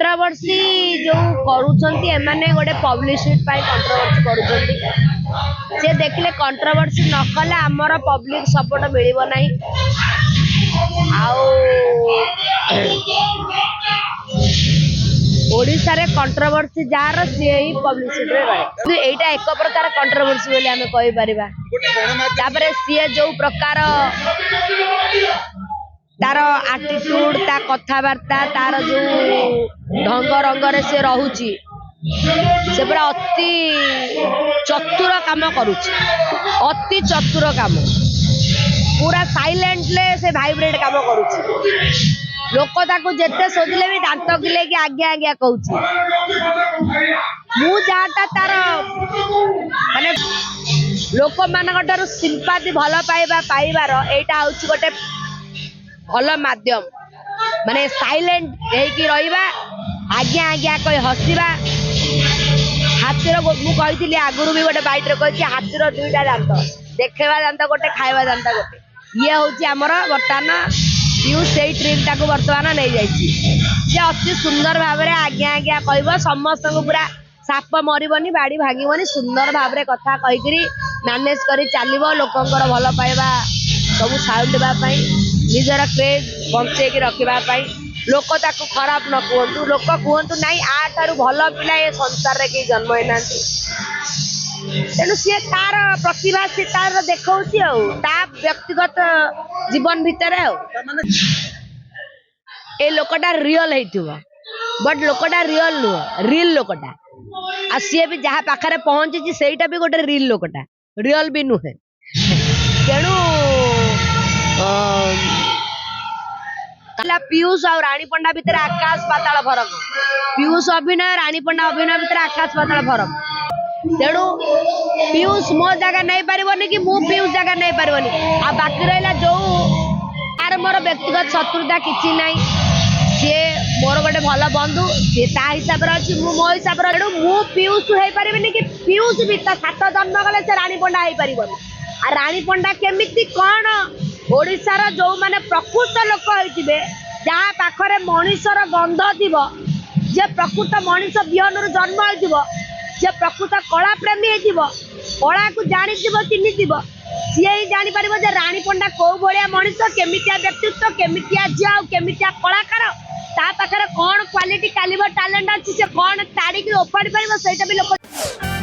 controversy जो करूछंती एमाने गोटे पब्लिसिटी पाई कंट्रोवर्सी करूछंती से देखले कंट्रोवर्सी न कले हमर पब्लिक सपोर्ट मिलिबो नाही आउ ओडिसा रे कंट्रोवर्सी जार से ही पब्लिसिटी रे रहे एटा एक प्रकार कंट्रोवर्सी बोली हमें कहि परिबा तापरे से जो प्रकार तार आटिट्यूड ता कथावार्ता तार जो ढंग रंग से रहुची से पूरा अति चतुर काम करुची अति चतुर काम पूरा साइलेंटले से वाइब्रेट काम करुची लोक ताको जेते सोधिले भी दांत गिले कि आज्ञा आज्ञा कहूची मु जाटा तार माने लोक मानकटारु सिंपाथी भल पाइबार एटा होची गोटे भल माध्यम माने साइलेंट हेकी रहिबा आज्ञा आज्ञा कहि हसिबा हाथीर मु कहितली आगुरु भी गोटे बाइट रे कहि हाथीर दुईटा दांत देखेबा दांत गोटे खाइबा दांत गोटे ये होची हमर वर्तमान यू सेई ट्रिक टाको वर्तमान नै जाईची जे अति सुंदर भाबरे आज्ञा आज्ञा कहबो समस्त को पूरा साप मरिबनी बाड़ी भांगिबनी सुंदर भाबरे कथा कहिकरी मैनेज करी चालिबो लोकंकर भल पाइबा सब साउंड बा पई निजर क्रेज बंचे की रखिबा पई लोक ताको खराब न कहतु लोक कहतु नाही आ तारु भल पिला ए संसार रे के जन्म हैनांती तेनु से तार प्रतिभा से तार देखौची आ ता व्यक्तिगत जीवन भीतर ए लोकटा रियल हेतिबा बट लोकटा रियल नु रियल लोकटा आ से भी जहा पाखरे पहुंची सेटा भी गोटे रियल लोकटा रियल भी नुहे तेनु पीयूष और रानी पंडा भितर आकाश पाताल फरक पीयूष अभिनय रानी पंडा अभिनय भितर आकाश पाताल फरक तेणु पीयूष मो जगह नहीं पारिबनी कि मु पीयूष जगह नहीं पारिबनी आ बाकी रहला जो आर मोर व्यक्तिगत शत्रुता किछि नाही से मोर गोटे भल बंधु से ता हिसाब रे अछि मु मो हिसाब रे तेणु मु पीयूष हेई पारिबनी कि पीयूष भी ता सात जन्म गले से रानी पंडा हेई पारिबनी आ रानी पंडा केमिति कोन ओडिसा रा जो माने प्रकृत लोक होइतिबे जहा पाखरे मनुष्यर गंध थिबो जे प्रकृत मनुष्य बिहनरु जन्म होइतिबो जे प्रकृत कला प्रेमी हेतिबो कला को जानिथिबो चिन्हिथिबो सिए ही जानि परिबो जे रानी पंडा को भलिया मनुष्य केमितिया व्यक्तित्व केमितिया जिया केमितिया कलाकार ता पाखरे कोन क्वालिटी कैलिबर टैलेंट अछि से कोन ताड़ी के ओपाडी परिबो सेटा भी लोक